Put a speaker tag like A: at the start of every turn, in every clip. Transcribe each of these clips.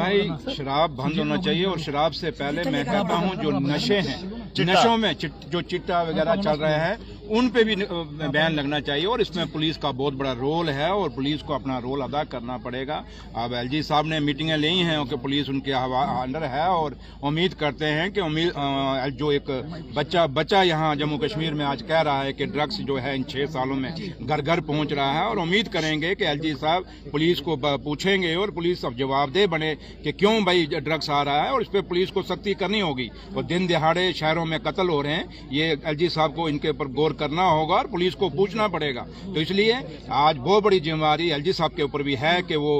A: भाई शराब बंद होना चाहिए और शराब से पहले मैं कहता हूं जो नशे हैं, नशों में जो चिट्टा वगैरह चल रहे हैं उन पे भी बैन लगना चाहिए और इसमें पुलिस का बहुत बड़ा रोल है और पुलिस को अपना रोल अदा करना पड़ेगा। अब एलजी साहब ने मीटिंगें ली हैं कि पुलिस उनके अंडर है और उम्मीद करते हैं कि जो एक बच्चा यहाँ जम्मू कश्मीर में आज कह रहा है कि ड्रग्स जो है इन 6 सालों में घर घर पहुंच रहा है और उम्मीद करेंगे कि एलजी साहब पुलिस को पूछेंगे और पुलिस अब जवाबदेह बने कि क्यों भाई ड्रग्स आ रहा है और इस पर पुलिस को सख्ती करनी होगी। और दिन दिहाड़े शहरों में कत्ल हो रहे हैं, ये एलजी साहब को इनके ऊपर गौर करना होगा और पुलिस को पूछना पड़ेगा। तो इसलिए आज बहुत बड़ी जिम्मेदारी एलजी साहब के ऊपर भी है कि वो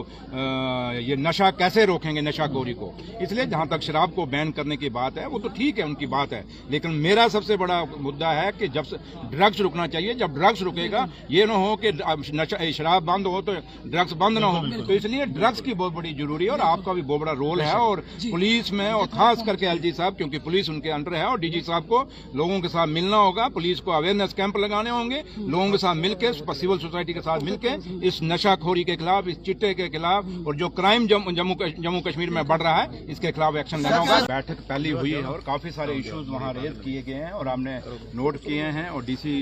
A: ये नशा कैसे रोकेंगे, नशाखोरी को। इसलिए जहां तक शराब को बैन करने की बात है वो तो ठीक है, उनकी बात है, लेकिन मेरा सबसे बड़ा मुद्दा है कि जब ड्रग्स रुकना चाहिए, जब ड्रग्स रुकेगा ये ना हो कि शराब बंद हो तो ड्रग्स बंद ना हो। तो इसलिए ड्रग्स की बहुत बड़ी जरूरी है और आपका भी बहुत बड़ा रोल है और पुलिस में, और खास करके एलजी साहब, क्योंकि पुलिस उनके अंडर है, और डीजी साहब को लोगों के साथ मिलना होगा, पुलिस को अवेयरनेस कैंप लगाने होंगे, लोगों के साथ मिलकर, सिविल सोसाइटी के साथ मिलकर इस नशाखोरी के खिलाफ, इस चिट्टे के खिलाफ और जो क्राइम जम्मू कश्मीर में बढ़ रहा है इसके खिलाफ एक्शन लेना होगा। बैठक पहली हुई है और काफी सारे इश्यूज वहाँ रेज किए गए हैं और हमने नोट किए हैं और डीसी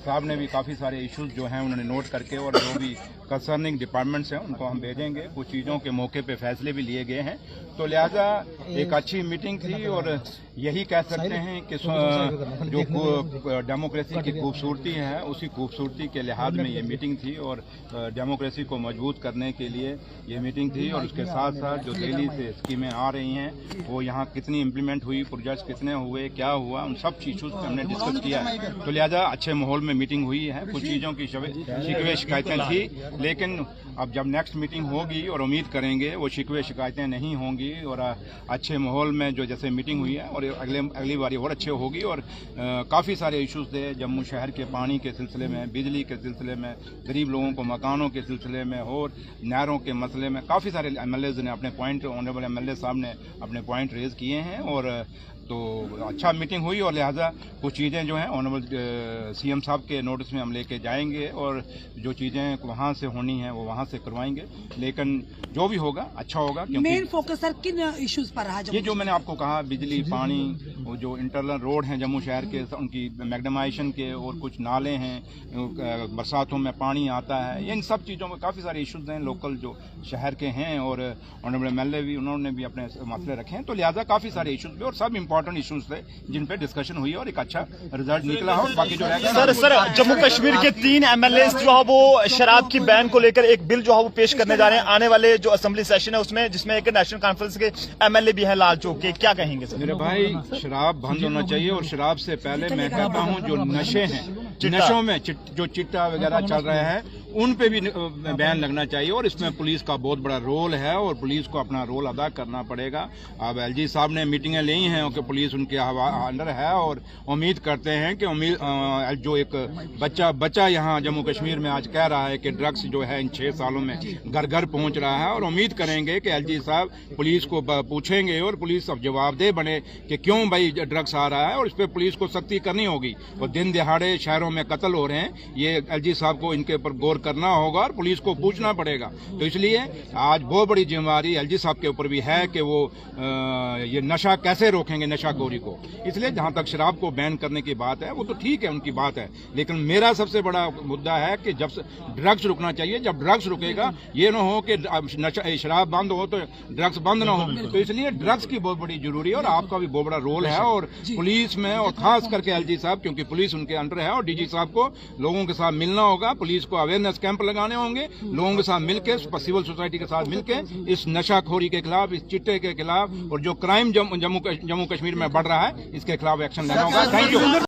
A: साहब ने भी काफी सारे इश्यूज जो हैं उन्होंने नोट करके, और जो भी कंसर्निंग डिपार्टमेंट्स हैं उनको हम भेजेंगे। कुछ चीज़ों के मौके पे फैसले भी लिए गए हैं, तो लिहाजा एक अच्छी मीटिंग थी और यही कह सकते हैं कि जो डेमोक्रेसी की खूबसूरती है उसी खूबसूरती के लिहाज में ये मीटिंग थी और डेमोक्रेसी को मजबूत करने के लिए ये मीटिंग थी। और उसके साथ साथ जो दिल्ली से स्कीमें आ रही हैं वो यहाँ कितनी इम्प्लीमेंट हुई, प्रोजेक्ट्स कितने हुए, क्या हुआ, उन सब इशूज पर हमने डिस्कस किया है। तो लिहाजा अच्छे माहौल में मीटिंग हुई है। कुछ चीज़ों की शिकवे शिकायतें थी, लेकिन अब जब नेक्स्ट मीटिंग होगी और उम्मीद करेंगे वो शिकवे शिकायतें नहीं होंगी और अच्छे माहौल में जो जैसे मीटिंग हुई है और अगली बारी और अच्छे होगी। और काफ़ी सारे इश्यूज थे जम्मू शहर के पानी के सिलसिले में, बिजली के सिलसिले में, गरीब लोगों को मकानों के सिलसिले में और नहरों के मसले में काफ़ी सारे एमएलएज ने अपने पॉइंट, ऑनरेबल एमएलए साहब ने अपने पॉइंट रेज किए हैं और तो अच्छा मीटिंग हुई। और लिहाजा कुछ चीज़ें जो हैं ऑनरेबल सीएम साहब के नोटिस में हम लेके जाएंगे और जो चीज़ें वहाँ से होनी हैं वो वहाँ से करवाएंगे, लेकिन जो भी होगा अच्छा होगा। क्योंकि
B: मेन फोकस सर किन इश्यूज पर रहा?
A: ये जो मैंने आपको कहा, बिजली, पानी, वो जो इंटरनल रोड हैं जम्मू शहर के उनकी मैग्नेमाइजेशन के, और कुछ नाले हैं, बरसातों में पानी आता है, इन सब चीज़ों में काफ़ी सारे इश्यूज हैं लोकल जो शहर के हैं और ऑनरेबल एमएलए भी उन्होंने भी अपने मसले रखे हैं। तो लिहाजा काफ़ी सारे इश्यूज भी और सब इंपॉर्टेंट इश्यूज थे जिन पे डिस्कशन हुई और एक अच्छा रिजल्ट निकला हो। बाकी जो
C: सर जम्मू कश्मीर के 3 एमएलए जो है वो शराब की बैन को लेकर एक बिल जो है वो पेश करने जा रहे हैं आने वाले जो असेंबली सेशन है उसमें, जिसमें एक नेशनल कॉन्फ्रेंस के एमएलए भी हैं लाल चौक के। क्या कहेंगे सर?
A: मेरे भाई शराब बंद होना चाहिए और शराब से पहले मैं कहता हूं जो नशे हैं, नशों में जो चिट्टा वगैरह चल रहे हैं उन पे भी बैन लगना चाहिए और इसमें पुलिस का बहुत बड़ा रोल है और पुलिस को अपना रोल अदा करना पड़ेगा। अब एलजी साहब ने मीटिंगें ली हैं कि पुलिस उनके अंडर है और उम्मीद करते हैं कि जो एक बच्चा यहाँ जम्मू कश्मीर में आज कह रहा है कि ड्रग्स जो है इन 6 सालों में घर घर पहुंच रहा है और उम्मीद करेंगे कि एलजी साहब पुलिस को पूछेंगे और पुलिस अब जवाबदेह बने कि क्यों भाई ड्रग्स आ रहा है और इस पर पुलिस को सख्ती करनी होगी। और दिन दिहाड़े शहरों में कत्ल हो रहे हैं, ये एलजी साहब को इनके ऊपर गौर करना होगा और पुलिस को पूछना पड़ेगा। तो इसलिए आज बहुत बड़ी जिम्मेदारी एलजी साहब के ऊपर भी है कि वो ये नशा कैसे रोकेंगे, नशाखोरी को। इसलिए जहां तक शराब को बैन करने की बात है वो तो ठीक है, उनकी बात है, लेकिन मेरा सबसे बड़ा मुद्दा है कि जब ड्रग्स रुकना चाहिए, जब ड्रग्स रुकेगा ये ना हो कि शराब बंद हो तो ड्रग्स बंद ना हो। तो इसलिए ड्रग्स की बहुत बड़ी जरूरी है और आपका भी बहुत बड़ा रोल है और पुलिस में, और खास करके एलजी साहब, क्योंकि पुलिस उनके अंडर है, और डीजी साहब को लोगों के साथ मिलना होगा, पुलिस को अवेयरनेस कैंप लगाने होंगे, लोगों के साथ मिलकर, सिविल सोसाइटी के साथ मिलकर इस नशाखोरी के खिलाफ, इस चिट्टे के खिलाफ और जो क्राइम जम्मू कश्मीर में बढ़ रहा है इसके खिलाफ एक्शन लेना होगा। Thank you.